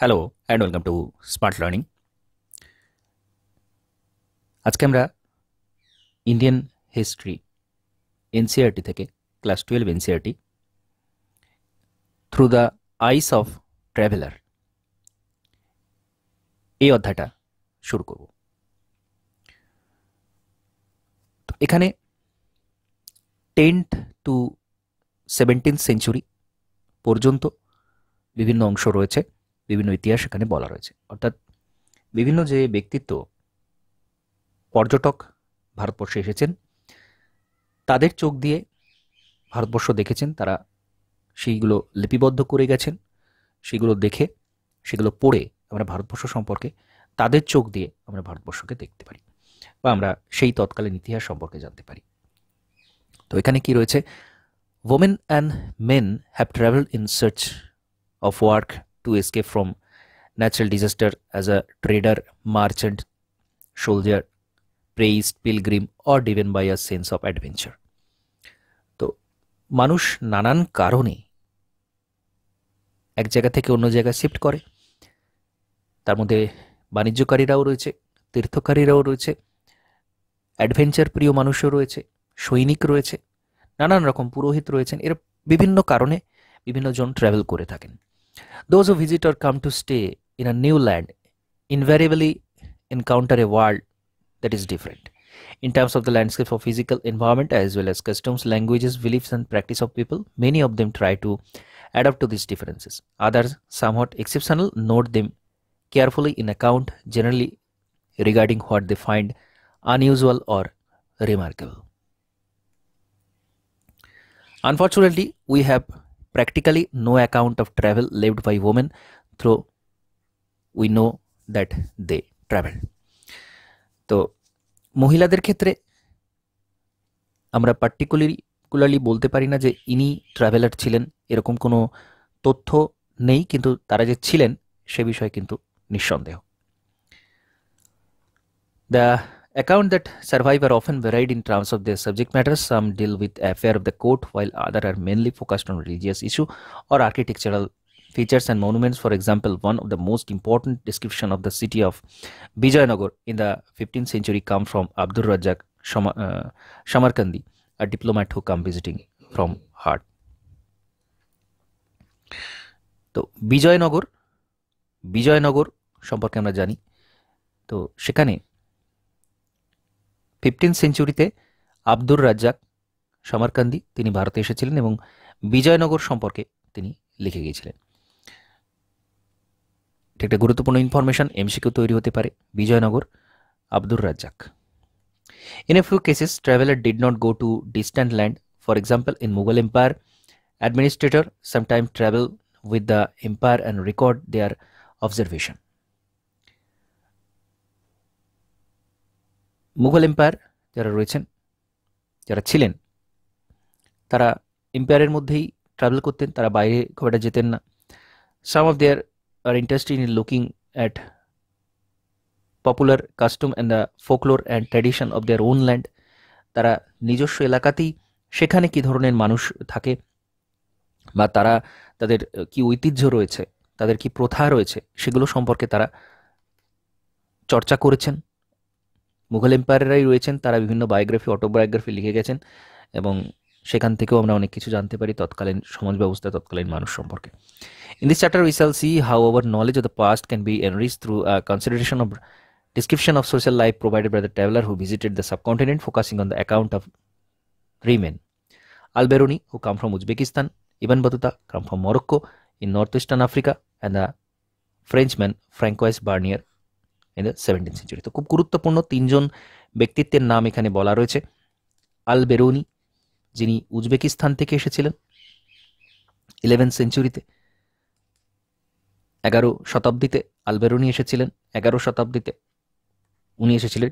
Hello and welcome to smart learning. আজকে আমরা Indian history NCERT থেকে class 12 NCERT through the eyes of traveller এই অধ্যায়টা শুরু করব। তো এখানে 10th টু 17th সেঞ্চুরি পর্যন্ত বিভিন্ন অংশ রয়েছে, বিভিন্ন ইতিহাস এখানে বলা রয়েছে। অর্থাৎ বিভিন্ন যে ব্যক্তিত্ব পর্যটক ভারতবর্ষে এসেছেন তাদের চোখ দিয়ে ভারতবর্ষ দেখেছেন, তারা সেইগুলো লিপিবদ্ধ করে গেছেন, সেগুলো দেখে সেগুলো পড়ে আমরা ভারতবর্ষ সম্পর্কে তাদের চোখ দিয়ে আমরা ভারতবর্ষকে দেখতে পারি বা আমরা সেই তৎকালীন ইতিহাস সম্পর্কে জানতে পারি। তো এখানে কি রয়েছে? women and men have traveled in search of work to escape from natural disaster as a trader, merchant, soldier, priest, pilgrim or driven by a sense of adventure. তো মানুষ নানান কারণে এক জায়গা থেকে অন্য জায়গায় শিফট করে। তার মধ্যে বাণিজ্যকারীরাও রয়েছে, তীর্থকারীরাও রয়েছে, অ্যাডভেঞ্চার প্রিয় মানুষও রয়েছে, সৈনিক রয়েছে, নানান রকম পুরোহিত রয়েছেন। এর বিভিন্ন কারণে বিভিন্ন জন ট্রাভেল করে থাকেন। Those who visit or come to stay in a new land invariably encounter a world that is different in terms of the landscape of physical environment as well as customs, languages, beliefs and practice of people. Many of them try to adapt to these differences. Others, somewhat exceptional, note them carefully in account, generally regarding what they find unusual or remarkable. Unfortunately, we have practically no account of travel left by women, though we know that they traveled. তো মহিলাদের ক্ষেত্রে আমরা particularly বলতে পারি না যে ইনি traveller ছিলেন, এরকম কোনো তথ্য নেই, কিন্তু তারা যে ছিলেন সে বিষয়ে কিন্তু নিঃসন্দেহ। The account that survive are often varied in terms of their subject matter. Some deal with affair of the court, while others are mainly focused on religious issue or architectural features and monuments. For example, one of the most important description of the city of Vijayanagar in the 15th century come from Abdur Razzaq Samarkandi, a diplomat who come visiting from Heart. তো বিজয়নগর সম্পর্কে আমরা জানি। তো সেখানে 15th সেঞ্চুরিতে Abdur Razzak সামারকান্দি তিনি ভারতে এসেছিলেন এবং বিজয়নগর সম্পর্কে তিনি লিখে গিয়েছিলেন। এটা একটা গুরুত্বপূর্ণ ইনফরমেশন, এমসিকিউ তৈরি হতে পারে। Vijayanagar, Abdur Razzaq. In a few cases, traveler did not go to distant land. For example, in Mughal Empire, administrator sometimes travel with the empire and record their observation. Mughal empire যারা রয়েছেন, যারা ছিলেন, তারা এম্পায়ারের মধ্যেই ট্রাভেল করতেন, তারা বাইরে খুব একটা যেতেন না। Some of their are interested in looking at popular custom and the folklore and tradition of their own land. তারা নিজস্ব এলাকাতেই সেখানে কী ধরনের মানুষ থাকে বা তারা তাদের কি ঐতিহ্য রয়েছে, তাদের কি প্রথা রয়েছে, সেগুলো সম্পর্কে তারা চর্চা করেছেন। মুঘল এম্পায়ারেরাই রয়েছেন, তারা বিভিন্ন বায়োগ্রাফি, অটোবায়োগ্রাফি লিখে গেছেন এবং সেখান থেকেও আমরা অনেক কিছু জানতে পারি তৎকালীন সমাজ ব্যবস্থা, তৎকালীন মানুষ সম্পর্কে। In this chapter we shall see how our knowledge of the past can be enriched through a consideration of description of social life provided by the traveler who visited the subcontinent, focusing on the account of three men: Al-Biruni, who come from Uzbekistan; Ibn Battuta, come from Morocco in northwestern Africa; and the Frenchman Francois Barnier in the 17th century. তো খুব গুরুত্বপূর্ণ তিনজন ব্যক্তিত্বের নাম এখানে বলা রয়েছে। আল বেরুনি, যিনি উজবেকিস্তান থেকে এসেছিলেন 11th সেঞ্চুরিতে, 11 শতাব্দীতে আল বেরুনি এসেছিলেন, 11 শতাব্দীতে উনি এসেছিলেন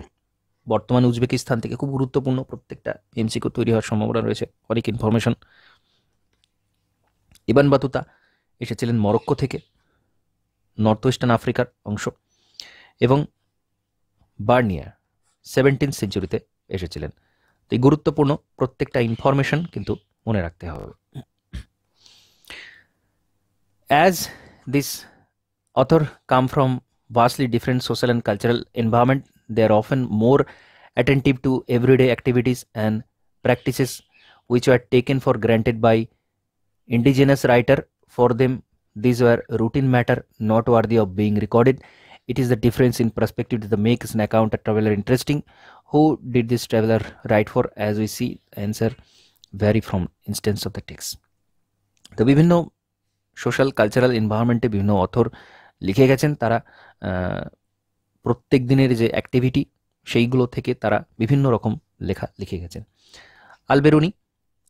বর্তমান উজবেকিস্তান থেকে। খুব গুরুত্বপূর্ণ, প্রত্যেকটা এমসিকিউ তৈরি হওয়ার সম্ভাবনা রয়েছে, অনেক ইনফরমেশন। ইবান বাতুতা এসেছিলেন মরক্কো থেকে, নর্থ ওয়েস্টার্ন আফ্রিকার অংশ, এবং বার্নিয়ার 17th সেঞ্চুরিতে এসেছিলেন। তো এই গুরুত্বপূর্ণ প্রত্যেকটা ইনফরমেশন কিন্তু মনে রাখতে হবে। As this author come from vastly different social and cultural environment. They are often more attentive to everyday activities and practices which were taken for granted by indigenous writer. For them, these were routine matter, not worthy of being recorded. It is the difference in perspective that makes an account a traveler interesting. Who did this traveler write for? As we see, answer vary from instance of the text. তো বিভিন্ন social cultural এনভায়রনমেন্টে বিভিন্ন author লিখে গেছেন। তারা প্রত্যেক দিনের যে activity সেইগুলো থেকে তারা বিভিন্ন রকম লেখা লিখে গেছেন। Alberuni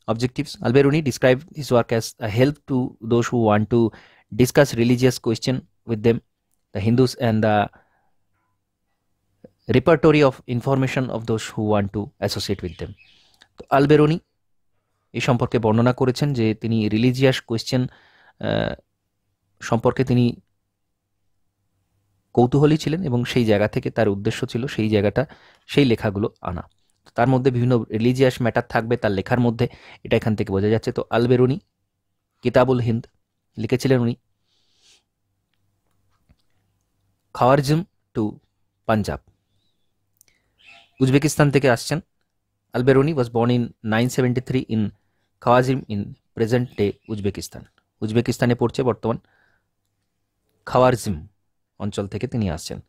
objectives. Alberuni described his work as a help to those who want to discuss religious question with them, the Hindus, and the repertory of information of those who want to associate with them. তো আলবেরুনি এই সম্পর্কে বর্ণনা করেছেন যে তিনি religious question সম্পর্কে তিনি কৌতূহলী ছিলেন এবং সেই জায়গা থেকে তার উদ্দেশ্য ছিল সেই জায়গাটা সেই লেখাগুলো আনা। তার মধ্যে বিভিন্ন রিলিজিয়াস ম্যাটার থাকবে তার লেখার মধ্যে, এটা এখান থেকে বোঝা যাচ্ছে। তো আলবেরুনি কিতাবুল হিন্দ লিখেছিলেন উনি। খাওয়ারজিম টু পাঞ্জাব, উজবেকিস্তান থেকে আসছেন। Alberuni was born in 973 in Khwarizm in present day Uzbekistan. উজবেকিস্তানে পড়ছে বর্তমান খাওয়ারজিম অঞ্চল থেকে তিনি আসছেন।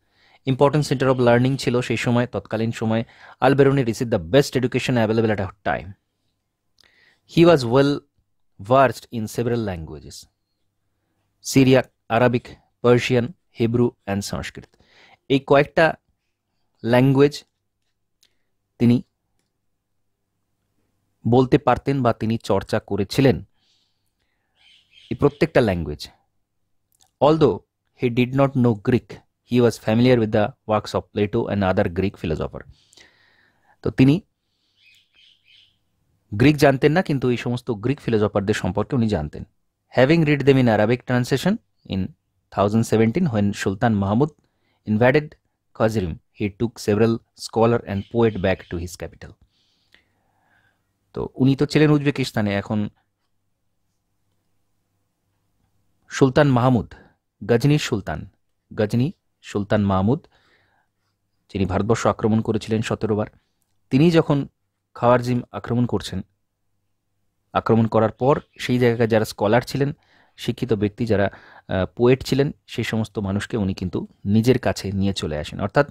ইম্পর্টেন্ট সেন্টার অফ লার্নিং ছিল সেই সময়, তৎকালীন সময়ে। Alberuni receive the best education available at a time. He was well versed in several languages, Syriac, Arabic, Persian, Hebrew and Sanskrit. এই কয়েকটা ল্যাঙ্গুয়েজ তিনি বলতে পারতেন বা তিনি চর্চা করেছিলেন, এই প্রত্যেকটা language. Although he did not know Greek, he was familiar with the works of Plato and other Greek philosopher. তো তিনি গ্রিক জানতেন না, কিন্তু এই সমস্ত গ্রিক ফিলোসফারদের সম্পর্কে উনি জানতেন। Having read them in Arabic translation in 1017 when Sultan Mahmud invaded Khwarizm, he took several scholar and poet back to his capital. তো উনি তো ছিলেন উজবেকিস্তানে, এখন সুলতান মাহমুদ, গজনির সুলতান মাহমুদ, যিনি ভারতবর্ষ আক্রমণ করেছিলেন 17 বার, তিনি যখন খাওয়ারজিম আক্রমণ করার পর সেই জায়গায় যারা স্কলার ছিলেন, শিক্ষিত ব্যক্তি, যারা পোয়েট ছিলেন, সেই সমস্ত মানুষকে উনি কিন্তু নিজের কাছে নিয়ে চলে আসেন। অর্থাৎ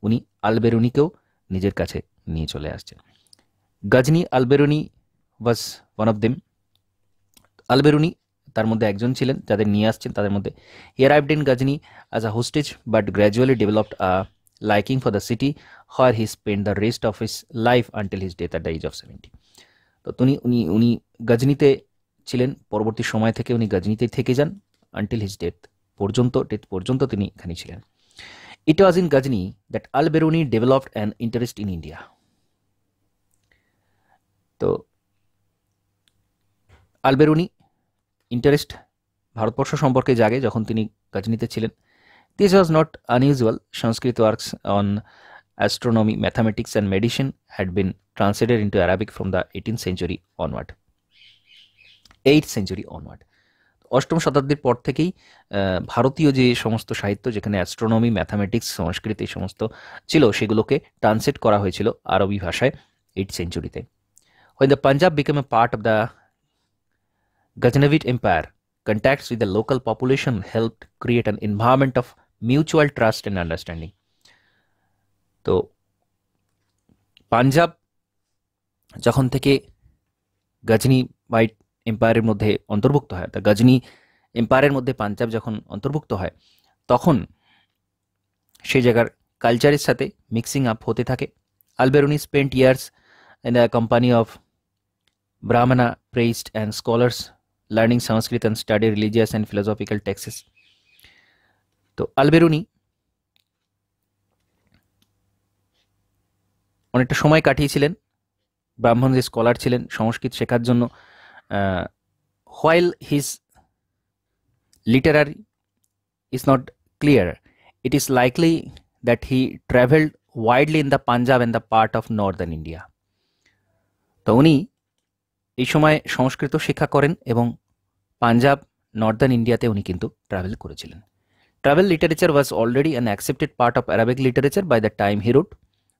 উনি আলবেরুনিকেও নিজের কাছে নিয়ে চলে আসছেন। Ghazni Alberuni was one of them. Alberuni তার মধ্যে একজন ছিলেন যাদের নিয়ে আসছেন। তাদের মধ্যে he arrived in Ghazni as a hostage but gradually developed a liking for the city where he spend the rest of his life until his death at the age of 70। তো উনি গজনিতে ছিলেন, পরবর্তী সময় থেকে উনি গজনিতেই থেকে যান আনটিল হিজ ডেথ পর্যন্ত তিনি এখানে ছিলেন। It was in Ghazni that Alberuni developed an interest in India. তো আলবেরুনি ইন্টারেস্ট ভারতবর্ষ সম্পর্কে জাগে যখন তিনি গজনিতে ছিলেন। This was not unusual. Sanskrit works on astronomy, mathematics and medicine had been translated into Arabic from the 8th century onward. 8th century onward, অষ্টম শতাব্দীর পর থেকেই ভারতীয় যে সমস্ত সাহিত্য, যেখানে অ্যাস্ট্রোনমি, ম্যাথামেটিক্স, সংস্কৃত এই সমস্ত ছিল, সেগুলোকে ট্রান্সলেট করা হয়েছিল আরবি ভাষায় 8th century-তে। When the Punjab became a part of the Ghaznavid Empire, contacts with the local population helped create an environment of mutual trust and understanding. তো পাঞ্জাব যখন থেকে গজনি হোয়াইট এম্পায়ারের মধ্যে অন্তর্ভুক্ত হয়, তা গজনি এম্পায়ারের মধ্যে পাঞ্জাব যখন অন্তর্ভুক্ত হয়, তখন সেই জায়গার কালচারের সাথে মিক্সিং আপ হতে থাকে। Alberuni spent years in the company of Brahmana priests and scholars, learning Sanskrit and study religious and philosophical texts. তো আলবেরুনি অনেকটা সময় কাটিয়েছিলেন, ব্রাহ্মণ যে স্কলার ছিলেন, সংস্কৃত শেখার জন্য। while his literary is not clear, it is likely that he traveled widely in the Punjab and the part of northern India. তো উনি এই সময় সংস্কৃত শিক্ষা করেন এবং পাঞ্জাব, নর্দার্ন ইন্ডিয়াতে উনি কিন্তু ট্রাভেল করেছিলেন। Travel literature was already an accepted part of Arabic literature by the time he wrote.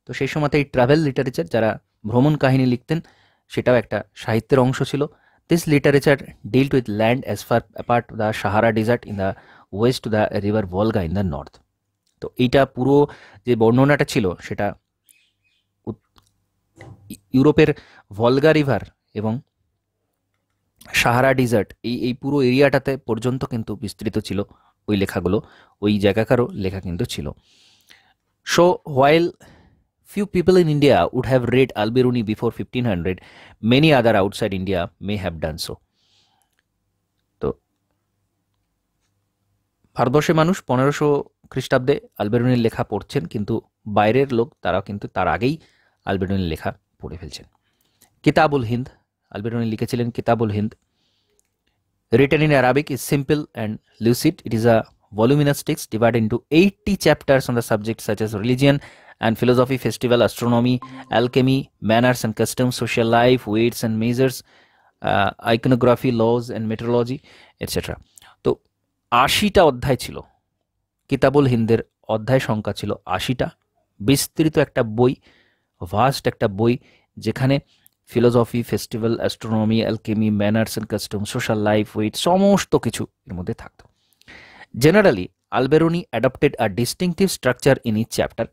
তো সেই সময়তে এই ট্রাভেল লিটারেচার, যারা ভ্রমণ কাহিনী লিখতেন, সেটাও একটা সাহিত্যের অংশ ছিল। This literature dealt with land as far apart the Sahara desert in the west to the river Volga in the north. তো এইটা পুরো যে বর্ণনাটা ছিল সেটা ইউরোপের ভলগা রিভার এবং সাহারা ডিজার্ট এই পুরো এরিয়াটাতে পর্যন্ত কিন্তু বিস্তৃত ছিল ওই লেখাগুলো, ওই জায়গাকারও লেখা কিন্তু ছিল। So while few people in India would have read Al-Biruni before 1500, many other outside India may have done so. তো ভারতবর্ষের মানুষ 1500 খ্রিস্টাব্দে আলবেরুনির লেখা পড়ছেন, কিন্তু বাইরের লোক তারা কিন্তু তার আগেই আলবেরুনির লেখা পড়ে ফেলছেন। কিতাবুল হিন্দ, আলবেরুনি লিখেছিলেন কিতাবুল Hind. Written in Arabic, is simple and lucid. It is a voluminous text divided into 80 chapters on the subjects such as religion and philosophy, festival, astronomy, alchemy, manners and customs, social life, weights and measures, iconography, laws and meteorology, etc. তো 80টা অধ্যায় ছিল। কিতাবুল হিন্দের অধ্যায় সংখ্যা ছিল 80টা। বিস্তৃত একটা বই, vast একটা বই, যেখানে philosophy, festival, astronomy, alchemy, manners and custom, social life, weight, সমস্ত কিছু এর মধ্যে থাকত। Generally Alberuni adopted a distinctive structure in each chapter,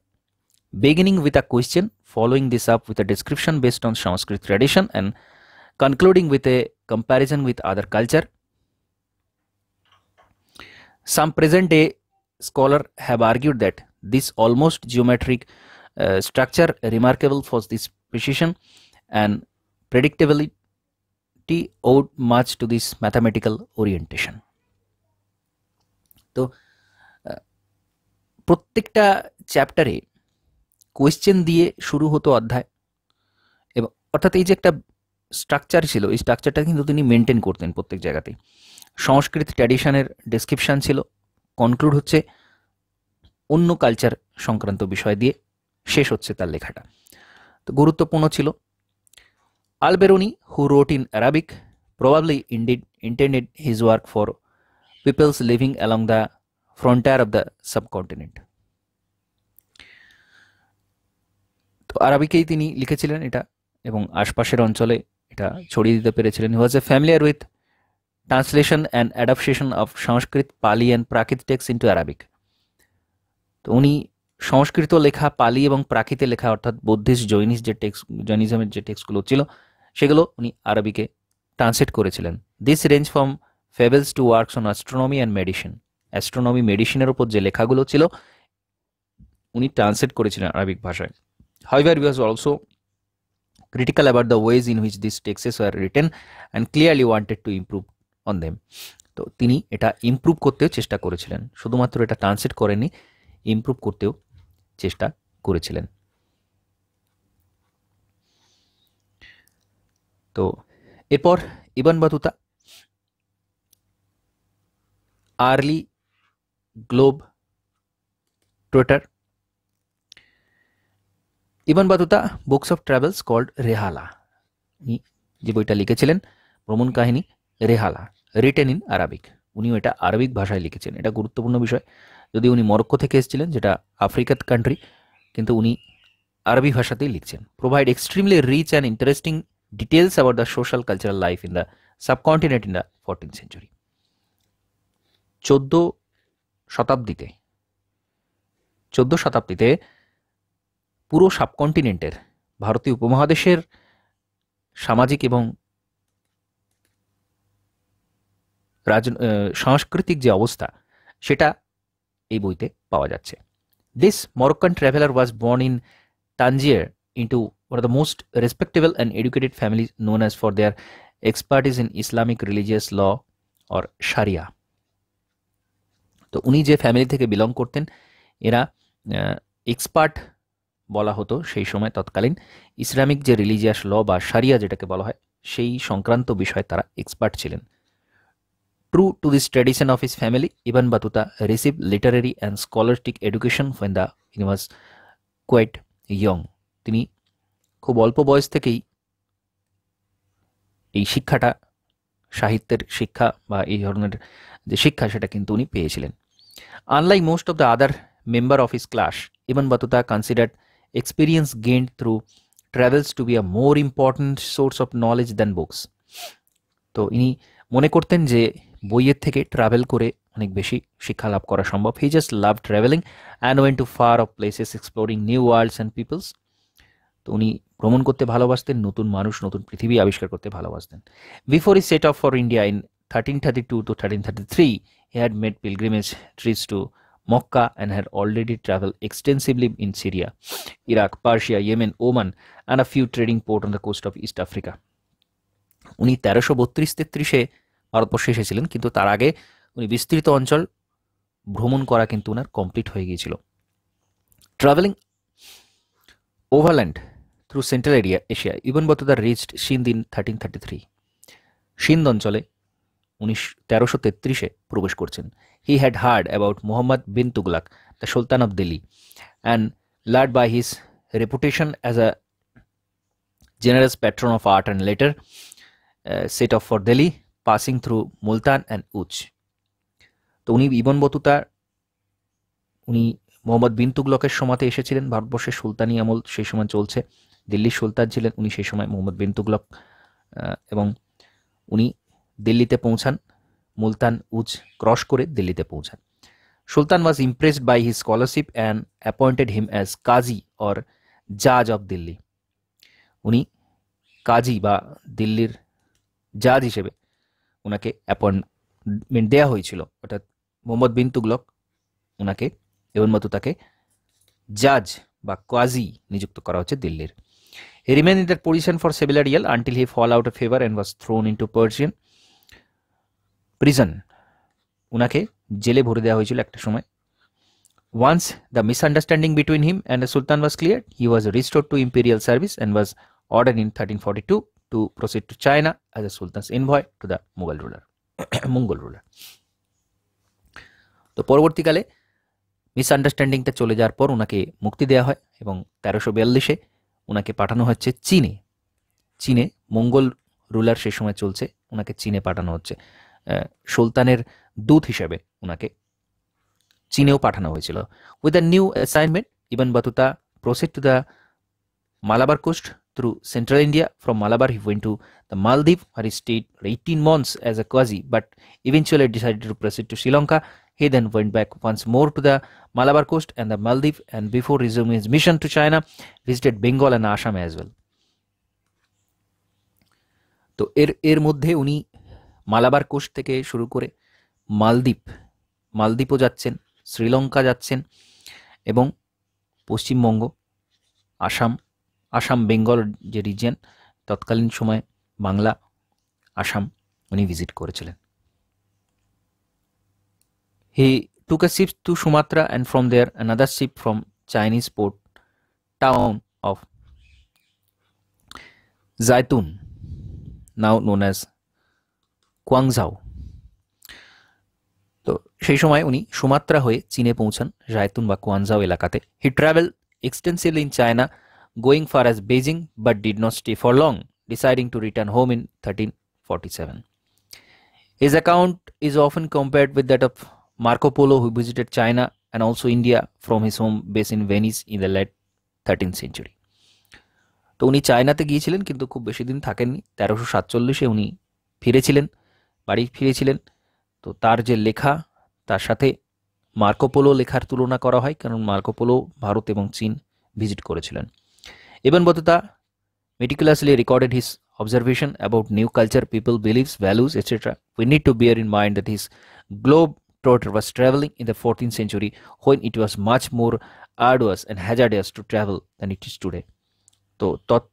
beginning with a question, following this up with a description based on Sanskrit tradition, and concluding with a comparison with other culture. Some present-day scholars have argued that this almost geometric structure, remarkable for this precision and predictability, owed much to this mathematical orientation. তো প্রত্যেকটা চ্যাপ্টারে question দিয়ে শুরু হতো অধ্যায়, এবং অর্থাৎ এই যে একটা স্ট্রাকচার ছিল, এই স্ট্রাকচারটা কিন্তু তিনি মেনটেন করতেন প্রত্যেক জায়গাতেই। সংস্কৃত ট্র্যাডিশনের ডেসক্রিপশান ছিল, কনক্লুড হচ্ছে অন্য কালচার সংক্রান্ত বিষয় দিয়ে, শেষ হচ্ছে তার লেখাটা। তো গুরুত্বপূর্ণ ছিল। Alberuni, who wrote in Arabic, probably intended his work for peoples living along the frontier of the subcontinent. তো আরবিকেই তিনি লিখেছিলেন এটা, এবং আশপাশের অঞ্চলে এটা ছড়িয়ে দিতে পেরেছিলেন। He was a familiar with translation and adaptation of Sanskrit, Pali and Prakrit text into Arabic. তো উনি সংস্কৃত লেখা, পালি এবং প্রাকৃতে লেখা, অর্থাৎ বুদ্ধিস্ট, জৈনিজমের যে টেক্সটগুলো ছিল সেগুলো উনি আরবিকে ট্রান্সলেট করেছিলেন। This range from fables to works on astronomy and medicine. Astronomy, মেডিসিনের উপর যে লেখাগুলো ছিল উনি ট্রান্সলেট করেছিলেন আরবিক ভাষায়। However, he was also critical about the ways in which these texts were written and clearly wanted to improve on them. তো তিনি এটা ইমপ্রুভ করতেও চেষ্টা করেছিলেন, শুধুমাত্র এটা ট্রান্সলেট করেননি, ইমপ্রুভ করতেও চেষ্টা করেছিলেন। তো এরপর Ibn Battuta, early globetrotter. Ibn Battuta books of travels called Rihla, যে বইটা লিখেছিলেন ভ্রমণ কাহিনী রেহালা, রিটেন ইন আরবিক। উনিও এটা আরবিক ভাষায় লিখেছেন। এটা গুরুত্বপূর্ণ বিষয়, যদি উনি মরক্কো থেকে এসেছিলেন, যেটা আফ্রিকার কান্ট্রি, কিন্তু উনি আরবি ভাষাতেই লিখছেন। Provide extremely rich and interesting details about the social cultural life in the subcontinent in the 14th century। 14 শতাব্দীতে পুরো সাবকন্টিনেন্টের, ভারতীয় উপমহাদেশের সামাজিক এবং সাংস্কৃতিক যে অবস্থা সেটা এই বইতে পাওয়া যাচ্ছে। This Moroccan traveller was born in Tangier into one of the most respectable and educated families known as for their expertise in Islamic religious law or Sharia. তো উনি যে ফ্যামিলি থেকে বিলং করতেন, এরা এক্সপার্ট বলা হতো সেই সময় তৎকালীন ইসলামিক যে রিলিজিয়াস ল বা শারিয়া যেটাকে বলা হয় সেই সংক্রান্ত বিষয়ে তারা এক্সপার্ট ছিলেন। True to this tradition of his family, Ibn Battuta receive literary and scholastic education when he was quite young. তিনি খুব অল্প বয়স থেকেই এই শিক্ষাটা, সাহিত্যের শিক্ষা বা এই ধরনের যে শিক্ষা, সেটা কিন্তু উনি পেয়েছিলেন। Unlike most of the other member of his class, Ibn Battuta considered experience gained through travels to be a more important source of knowledge than books. তো ইনি মনে করতেন যে বইয়ের থেকে ট্রাভেল করে অনেক বেশি শিক্ষা লাভ করা সম্ভব। He just love traveling and went to far off places exploring new worlds and peoples. তো উনি ভ্রমণ করতে ভালোবাসতেন, নতুন মানুষ, নতুন পৃথিবী আবিষ্কার করতে ভালোবাসতেন। Before he said of for India in 1332 to 1333, he had made pilgrimage trips to Mecca and had already traveled extensively in Syria, Iraq, Persia, Yemen, Oman, and a few trading ports on the coast of East Africa. উনি 1332-33-এ ভারতবর্ষে এসেছিলেন, কিন্তু তার আগে উনি বিস্তৃত অঞ্চল ভ্রমণ করা কিন্তু ওনার কমপ্লিট হয়ে গিয়েছিল। Travelling overland through Central Asia, Ibn Battuta reached Sindh in 1333। Sindh অঞ্চলে 1333-এ প্রবেশ করছেন। He had heard about Muhammad bin Tughlaq, the sultan of Delhi, and lured by his reputation as a generous patron of art, and later set off for Delhi, passing through Multan and Uch. তো উনি Ibn Battuta উনি মোহাম্মদ বিন তুগলকের সময়তে এসেছিলেন। ভারতবর্ষের সুলতানি আমল সেই সময় চলছে, দিল্লির সুলতান ছিলেন উনি সেই সময় মোহাম্মদ বিন তুগলক, এবং উনি দিল্লিতে পৌঁছান, মুলতান উচ ক্রস করে দিল্লিতে পৌঁছান। Sultan was impressed by his scholarship and appointed him as qazi or জাজ অফ দিল্লি। উনি কাজী বা দিল্লির জাজ হিসেবে ওনাকে অ্যাপয়েন্টমেন্ট দেওয়া হয়েছিল, অর্থাৎ মোহাম্মদ বিন তুগলক ওনাকে ইবন বতুতাকে জাজ বা কাজী নিযুক্ত করা হচ্ছে দিল্লির। He remained in that position for several year until he fall out of favour and was thrown into Persian prison. ওনাকে জেলে ভরে দেওয়া হয়েছিল একটা সময়। Once the misunderstanding between him and the Sultan was cleared, he was restored to imperial service and was ordered in 1342 to proceed to China as a Sultan's envoy to the Mughal ruler. Mongol ruler. তো পরবর্তীকালে মিসআন্ডারস্ট্যান্ডিংটা চলে যাওয়ার পর ওনাকে মুক্তি দেওয়া হয় এবং 1342-এ ওনাকে পাঠানো হচ্ছে চীনে। চীনে মঙ্গল রুলার সেই সময় চলছে, ওনাকে চীনে পাঠানো হচ্ছে সুলতানের দূত হিসেবে, ওনাকে চীনেও পাঠানো হয়েছিল। With the new assignment, Ibn Battuta proceed to the Malabar coast through central India. From Malabar he went to the Maldives, where he stayed for 18 months as a qazi, but eventually decided to proceed to Sri Lanka. He then went back once more to the Malabar coast and the Maldives, and before resuming his mission to China, visited Bengal and Assam as well. তো এর মধ্যে উনি Malabar coast থেকে শুরু করে মালদ্বীপও যাচ্ছেন, শ্রীলঙ্কা যাচ্ছেন, এবং পশ্চিমবঙ্গ, আসাম বেঙ্গল যে রিজিয়ন, তৎকালীন সময় বাংলা, আসাম উনি ভিজিট করেছিলেন। He took a ship to Sumatra and from there another ship from Chinese port town of Zaitun, now known as Quanzhou. তো সেই সময় উনি সুমাত্রা হয়ে চীনে পৌঁছান, জাইতুন বা কোয়াংঝাও এলাকাতে। হি travel extensively in China, going far as Beijing, but did not stay for long, deciding to return home in 1347. His account is often compared with that of Marco Polo, who visited China and also India from his home base in Venice in the late 13th century. তো উনি চায়নাতে গিয়েছিলেন কিন্তু খুব বেশি দিন থাকেননি। 1347-এ উনি বাড়ি ফিরেছিলেন। তো তার যে লেখা, তার সাথে মার্কো পোলো লেখার তুলনা করা হয়, কারণ মার্কো পোলো ভারত এবং চীন ভিজিট করেছিলেন। Ibn Battuta meticulously recorded his observation about new culture, people, beliefs, values, etc. We need to bear in mind that his globe-trotter was traveling in the 14th century, when it was much more arduous and hazardous to travel than it is today. তো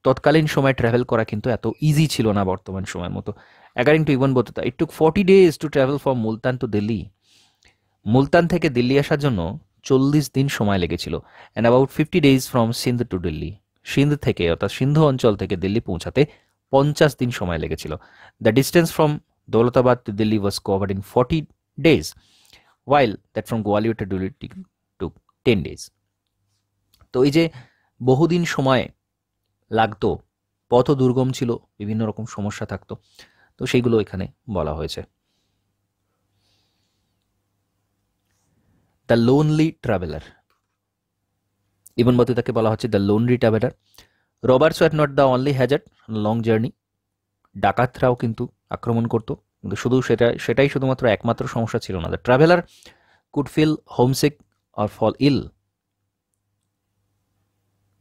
তৎকালীন সময় travel করা কিন্তু এত easy ছিল না বর্তমান সময়ের মতো। According to Ibn Battuta, it took 40 days to travel from Multan to Delhi. Multan থেকে দিল্লি আসার জন্য 40 দিন সময় লেগেছিল, and about 50 days from Sindh to Delhi. Sindh থেকে, অর্থাৎ সিন্ধু অঞ্চল থেকে দিল্লি পৌঁছাতে 50 দিন সময় লেগেছিল। The distance from Daulatabad to Delhi was covered in 40 days, while that from Gwalior to Delhi took 10 days. তো এই যে বহুদিন সময় লাগতো, পথ দুর্গম ছিল, বিভিন্ন রকম সমস্যা থাকতো, তো সেইগুলো এখানে বলা হয়েছে। The lonely traveller. ইবন বতুতাকে বলা হচ্ছে the lonely traveller. Robbers were not the only hazard long journey. ডাকাতরাও কিন্তু আক্রমণ করতো, কিন্তু সেটাই শুধুমাত্র একমাত্র সমস্যা ছিল না। The traveller could feel homesick or fall ill.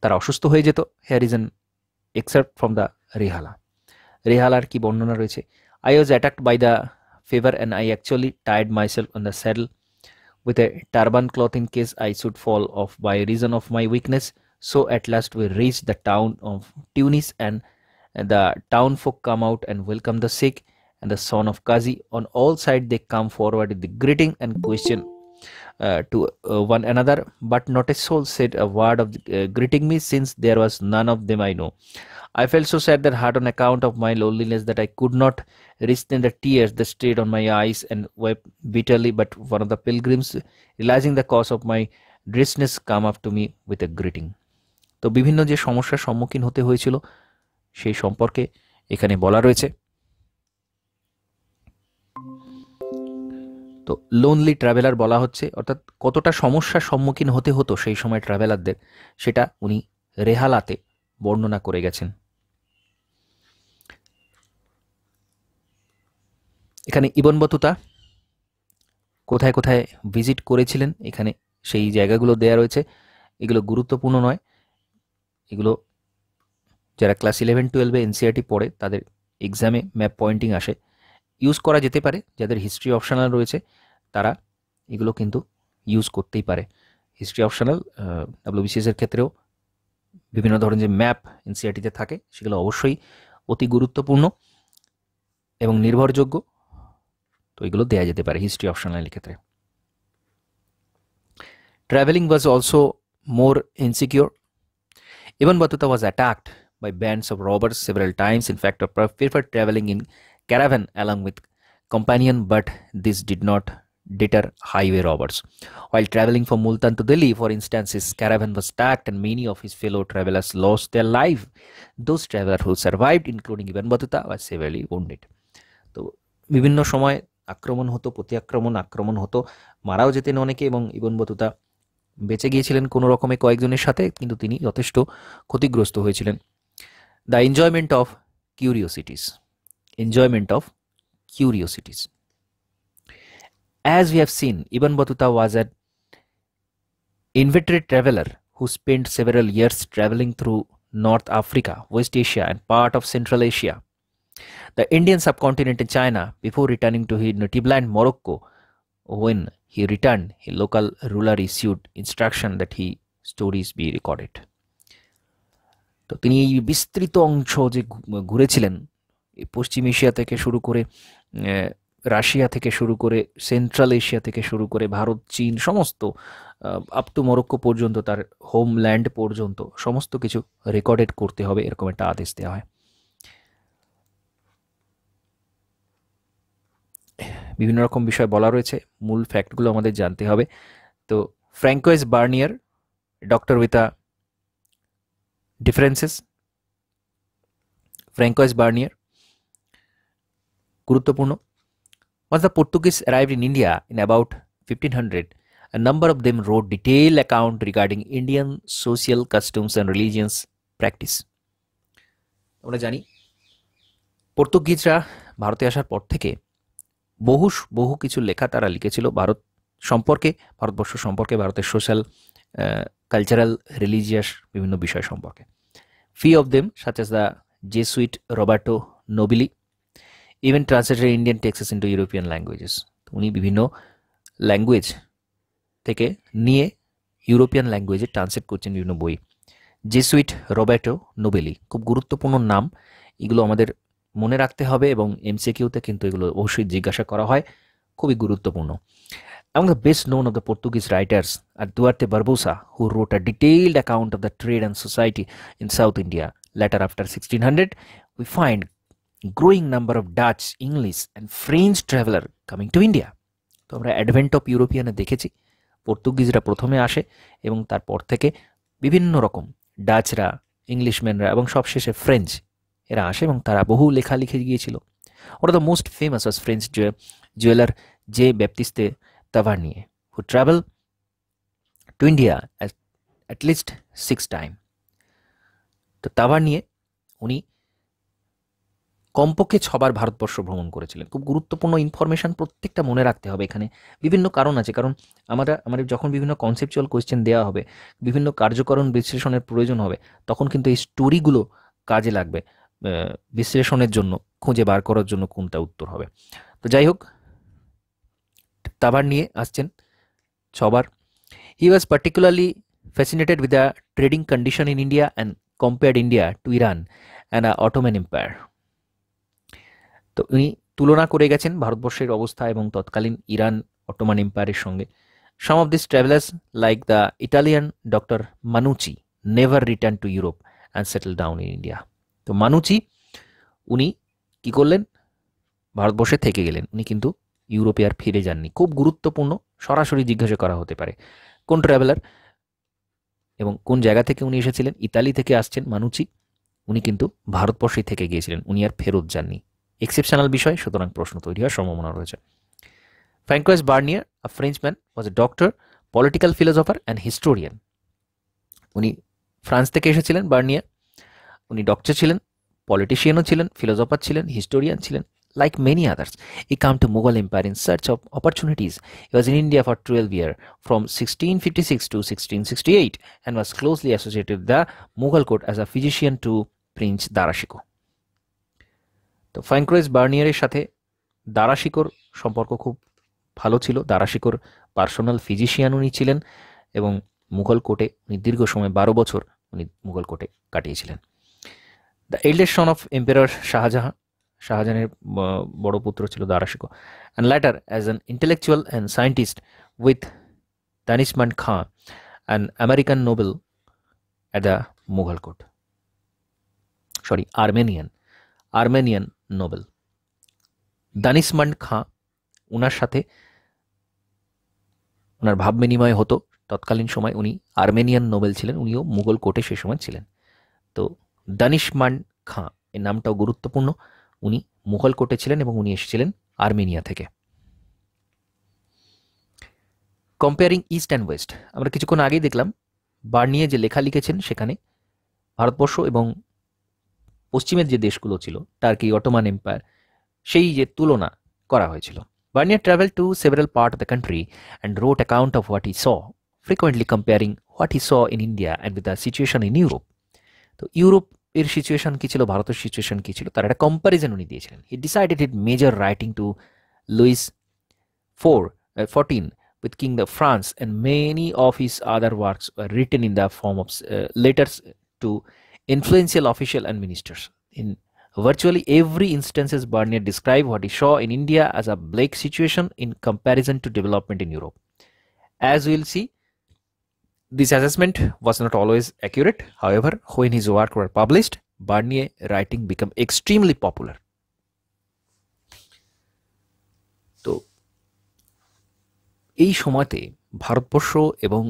তারা অসুস্থ হয়ে যেত। Here is an excerpt from the Rihla. রেহালার কি বর্ণনা রয়েছে? I was attacked by the fever and I actually tied myself on the saddle with a turban cloth in case I should fall off by reason of my weakness. So at last we reached the town of Tunis and the town folk come out and welcome the sick and the son of Qazi. On all sides they come forward with the greeting and question to one another, but not a soul said a word of greeting me, since there was none of them I know. I felt so sad that heart on account of my loneliness that I could not restrain the tears that stayed on my eyes and wept bitterly. But one of the pilgrims, realizing the cause of my distress, come up to me with a greeting. তো বিভিন্ন যে সমস্যার সম্মুখীন হতে হয়েছিল সেই সম্পর্কে এখানে বলা রয়েছে। তো লোনলি ট্রাভেলার বলা হচ্ছে, অর্থাৎ কতটা সমস্যার সম্মুখীন হতে হতো সেই সময় ট্রাভেলারদের, সেটা উনি রেহালাতে বর্ণনা করে গেছেন। এখানে ইবন বতুতা কোথায় কোথায় ভিজিট করেছিলেন এখানে সেই জায়গাগুলো দেয়া রয়েছে। এগুলো গুরুত্বপূর্ণ নয়, এগুলো যারা ক্লাস 11-12 এনসিআরটি পড়ে তাদের এক্সামে ম্যাপ পয়েন্টিং আসে, ইউজ করা যেতে পারে। যাদের হিস্ট্রি অপশনাল রয়েছে তারা এগুলো কিন্তু ইউজ করতেই পারে। হিস্ট্রি অপশনাল WBCS এর ক্ষেত্রেও বিভিন্ন ধরনের যে ম্যাপ এনসিআরটিতে থাকে সেগুলো অবশ্যই অতি গুরুত্বপূর্ণ এবং নির্ভরযোগ্য, তো এগুলো দেয়া যেতে পারে হিস্ট্রি অপশনালের ক্ষেত্রে। Travelling was also more insecure. Ibn Battuta was attacked by bands of robbers several times. In fact, I preferred traveling in caravan along with companion, but this did not deter highway robbers. While traveling from Multan to Delhi, for instance, his caravan was attacked and many of his fellow travelers lost their life. Those travelers who survived, including Ibn Battuta, were severely wounded. তো বিভিন্ন সময় আক্রমণ হতো, প্রতি আক্রমণ হতো, মারাও যেতেন অনেকে, এবং ইবন বতুতা বেঁচে গিয়েছিলেন কোনো রকমে কয়েকজনের সাথে, কিন্তু তিনি যথেষ্ট ক্ষতিগ্রস্ত হয়েছিলেন। The enjoyment of curiosities. As we have seen, Ibn Battuta was an inveterate traveler who spent several years traveling through North Africa, West Asia, and part of Central Asia, the Indian subcontinent, and China, before returning to his native land, Morocco. When he returned, a local ruler issued instruction that his stories be recorded. তো তিনি এই বিস্তৃত অংশ যে ঘুরেছিলেন, পশ্চিম Asia থেকে শুরু করে, Russia থেকে শুরু করে, সেন্ট্রাল এশিয়া থেকে শুরু করে, ভারত, চীন, সমস্ত আপ টু মরক্কো পর্যন্ত, তার হোমল্যান্ড পর্যন্ত সমস্ত কিছু রেকর্ডেড করতে হবে, এরকম একটা আদেশ দেওয়া হয়। বিভিন্ন রকম বিষয় বলা রয়েছে, মূল ফ্যাক্টগুলো আমাদের জানতে হবে। তো Francois Bernier, doctor with a differences, Francois Bernier গুরুত্বপূর্ণ। Once the Portuguese arrived in India in about 1500, a number of them wrote detailed account regarding Indian social customs and religious practice. আমরা জানি পর্তুগিজরা ভারতে আসার পর থেকে বহু কিছু লেখা তারা লিখেছিল ভারত সম্পর্কে, ভারতবর্ষ সম্পর্কে, ভারতের সোশ্যাল, কালচারাল, রিলিজিয়াস বিভিন্ন বিষয় সম্পর্কে। Few of them such as the Jesuit Roberto Nobili even translated Indian texts into European languages. উনি বিভিন্ন ল্যাঙ্গুয়েজ থেকে নিয়ে ইউরোপিয়ান ল্যাঙ্গুয়েজে ট্রান্সলেট করছেন বিভিন্ন বই। জেসুইট রবার্টো নোবেলি, খুব গুরুত্বপূর্ণ নাম, এগুলো আমাদের মনে রাখতে হবে, এবং এমসিকিউতে কিন্তু এগুলো অবশ্যই জিজ্ঞাসা করা হয়, খুবই গুরুত্বপূর্ণ। Among the best known of the Portuguese writers are Duarte Barbosa, who wrote a detailed account of the trade and society in South India. Later, after 1600, we find growing number of Dutch, English and French traveler coming to India. তো আমরা advent of ইউরোপিয়ানে দেখেছি, পর্তুগিজরা প্রথমে আসে এবং তারপর থেকে বিভিন্ন রকম ডাচরা, ইংলিশম্যানরা এবং সবশেষে ফ্রেঞ্চ এরা আসে, এবং তারা বহু লেখা লিখে গিয়েছিল। One of the most famous was French jeweler J. Baptiste Tavernier, who traveled to India at least 6 time. তো তাবার নিয়ে উনি কমপক্ষে 6বার ভারতবর্ষ ভ্রমণ করেছিলেন। খুব গুরুত্বপূর্ণ ইনফরমেশন, প্রত্যেকটা মনে রাখতে হবে। এখানে বিভিন্ন কারণ আছে, কারণ আমাদের যখন বিভিন্ন কনসেপচুয়াল কোয়েশ্চেন দেওয়া হবে, বিভিন্ন কার্যকরণ বিশ্লেষণের প্রয়োজন হবে, তখন কিন্তু এই স্টোরিগুলো কাজে লাগবে বিশ্লেষণের জন্য, খুঁজে বার করার জন্য কোনটা উত্তর হবে। তো যাই হোক, তাবার নিয়ে আসছেন 6বার। হি ওয়াজ particularly fascinated with the trading condition in India and compared India to Iran and the Ottoman Empire. তো উনি তুলনা করে গেছেন ভারতবর্ষের অবস্থা এবং তৎকালীন ইরান অটোমান এম্পায়ারের সঙ্গে। Some of this travellers like the Italian doctor Manucci never return to Europe and settle down in India. তো মানুচি উনি কি করলেন, ভারতবর্ষে থেকে গেলেন, উনি কিন্তু ইউরোপে আর ফিরে যাননি। খুব গুরুত্বপূর্ণ, সরাসরি জিজ্ঞাসা করা হতে পারে কোন ট্রাভেলার এবং কোন জায়গা থেকে উনি এসেছিলেন। ইতালি থেকে আসছেন মানুচি, উনি কিন্তু ভারতবর্ষেই থেকে গিয়েছিলেন, উনি আর ফেরত যাননি। এক্সেপশনাল বিষয়, সুতরাং প্রশ্ন তৈরি হওয়ার সম্ভাবনা রয়েছে। Francois Bernier, a Frenchman, was a doctor, political philosopher and historian. উনি ফ্রান্স থেকে এসেছিলেন বার্নিয়ার, উনি ডক্টর ছিলেন, পলিটিশিয়ানও ছিলেন, ফিলোসফার ছিলেন, হিস্টোরিয়ান ছিলেন। Like many others, he came to Mughal Empire in search of opportunities. He was in India for 12 years, from 1656 to 1668, and was closely associated with the Mughal court as a physician to Prince Darashikoh. তো ফ্রাঙ্কোয়েস বার্নিয়ারের সাথে দারাশিকোর সম্পর্ক খুব ভালো ছিল। দারাশিকোর personal physician উনি ছিলেন এবং মুঘল কোর্টে উনি দীর্ঘ সময় 12 বছর উনি মুঘল কোর্টে কাটিয়েছিলেন। The eldest son of emperor Shah Jahan, শাহজাহানের বড় পুত্র ছিল Dara Shikoh, and later as an intellectual and scientist with Danishmand Khan, an American noble at the Mughal court, Armenian noble Danishmand Khan, ওনার সাথে ওনার ভাব বিনিময় হতো। তৎকালীন সময় উনি আর্মেনিয়ান নোবেল ছিলেন, উনিও মুঘল কোর্টে সে সময় ছিলেন। তো দানিশমান্ড খাঁ এর নামটাও গুরুত্বপূর্ণ, উনি মুঘল কোর্টে ছিলেন এবং উনি এসেছিলেন আর্মেনিয়া থেকে। কম্পেয়ারিং ইস্ট অ্যান্ড ওয়েস্ট, আমরা কিছুক্ষণ আগেই দেখলাম বার্নিয়ে যে লেখা লিখেছেন সেখানে ভারতবর্ষ এবং পশ্চিমের যে দেশগুলো ছিল, টার্কি, অটোমান এম্পায়ার, সেই যে তুলনা করা হয়েছিল। Bernier travel to several part of the country and wrote account of what he saw, frequently comparing what he saw in India and with the situation in Europe. তো Europe এর situation কী ছিল, ভারতের সিচুয়েশন কী ছিল, তার একটা comparison উনি দিয়েছিলেন। He decided his major writing to Louis 14 with King of France, and many of his other works were written in the form of letters to influential officials and ministers. In virtually every instances, Barnier described what he saw in India as a bleak situation in comparison to development in Europe. As we will see, this assessment was not always accurate. However, when his work were published, Barnier writing became extremely popular. তো এই সময়তে ভারতবর্ষ এবং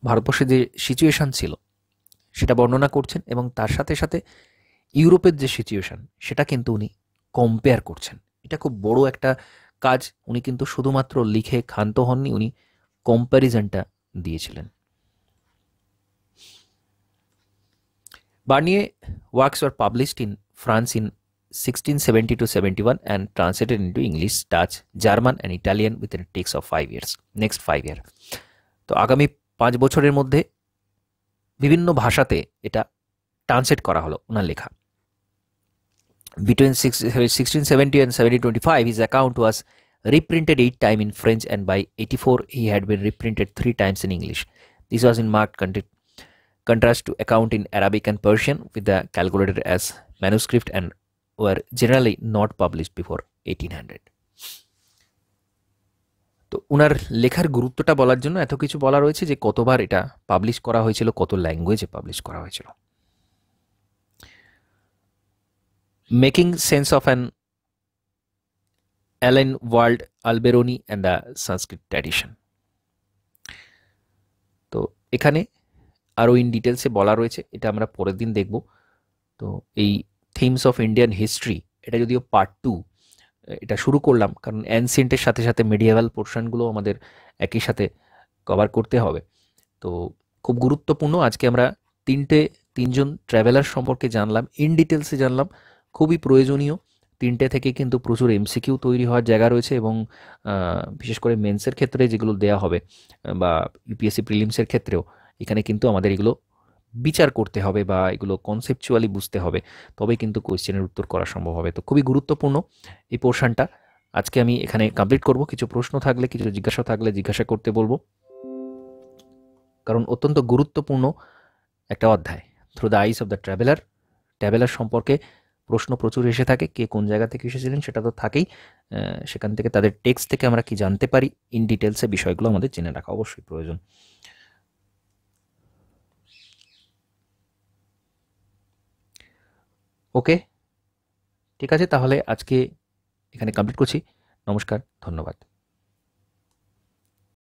ভারতবর্ষের যে situation ছিল সেটা বর্ণনা করছেন এবং তার সাথে সাথে ইউরোপের যে সিচুয়েশান সেটা কিন্তু উনি কম্পেয়ার করছেন। এটা খুব বড় একটা কাজ। উনি কিন্তু শুধুমাত্র লিখে ক্ষান্ত হননি, উনি কম্প্যারিজনটা দিয়েছিলেন। Bernier works were published in France in 1670 to 71 and translated into English, Dutch, German and Italian within a takes of 5 years. Next 5 year. তো আগামী 5 বছরের মধ্যে বিভিন্ন ভাষাতে এটা ট্রান্সলেট করা হলো ওনার লেখা। Between 1670 and 1725, his account was reprinted 8 times in French, and by 84 he had been reprinted 3 times in English. This was in marked contrast to account in Arabic and Persian, with the calculated as manuscript and were generally not published before 1800. তো ওনার লেখার গুরুত্বটা বলার জন্য এত কিছু বলা রয়েছে যে কতবার এটা পাবলিশ করা হয়েছিল, কত ল্যাঙ্গুয়েজে পাবলিশ করা হয়েছিল। Making sense of an alien world Alberuni and the Sanskrit tradition. তো এখানে আরও ইন ডিটেলসে বলা রয়েছে, এটা আমরা পরের দিন দেখব। তো এই থিমস অফ ইন্ডিয়ান হিস্ট্রি, এটা যদিও পার্ট 2, এটা শুরু করলাম কারণ অ্যানসিয়েন্টের সাথে সাথে মিডিয়েভাল পোর্শনগুলো আমাদের একই সাথে কভার করতে হবে। তো খুব গুরুত্বপূর্ণ, আজকে আমরা তিনজন ট্রাভেলার সম্পর্কে জানলাম, ইন ডিটেলসে জানলাম, খুবই প্রয়োজনীয়। তিনটে থেকে কিন্তু প্রচুর এমসিকিউ তৈরি হওয়ার জায়গা রয়েছে, এবং বিশেষ করে মেন্সের ক্ষেত্রে যেগুলো দেয়া হবে বা ইউপিএসসি প্রিলিমসের ক্ষেত্রেও এখানে কিন্তু আমাদের এগুলো বিচার করতে হবে বা এগুলো কনসেপচুয়ালি বুঝতে হবে, তবে কিন্তু কোয়েশ্চেনের উত্তর করা সম্ভব হবে। তো খুবই গুরুত্বপূর্ণ এই পোর্শনটা। আজকে আমি এখানে কমপ্লিট করব। কিছু প্রশ্ন থাকলে, কিছু জিজ্ঞাসা থাকলে জিজ্ঞাসা করতে বলবো, কারণ অত্যন্ত গুরুত্বপূর্ণ একটা অধ্যায়। Through the eyes of the traveller সম্পর্কে প্রশ্ন প্রচুর এসে থাকে। কে কোন জায়গা থেকে এসেছিলেন সেটা তো থাকেই, সেখান থেকে তাদের টেক্সট থেকে আমরা কি জানতে পারি ইন ডিটেলসে, বিষয়গুলো আমাদের জেনে রাখা অবশ্যই প্রয়োজন। ওকে, ঠিক আছে, তাহলে আজকে এখানে কমপ্লিট করছি। নমস্কার, ধন্যবাদ।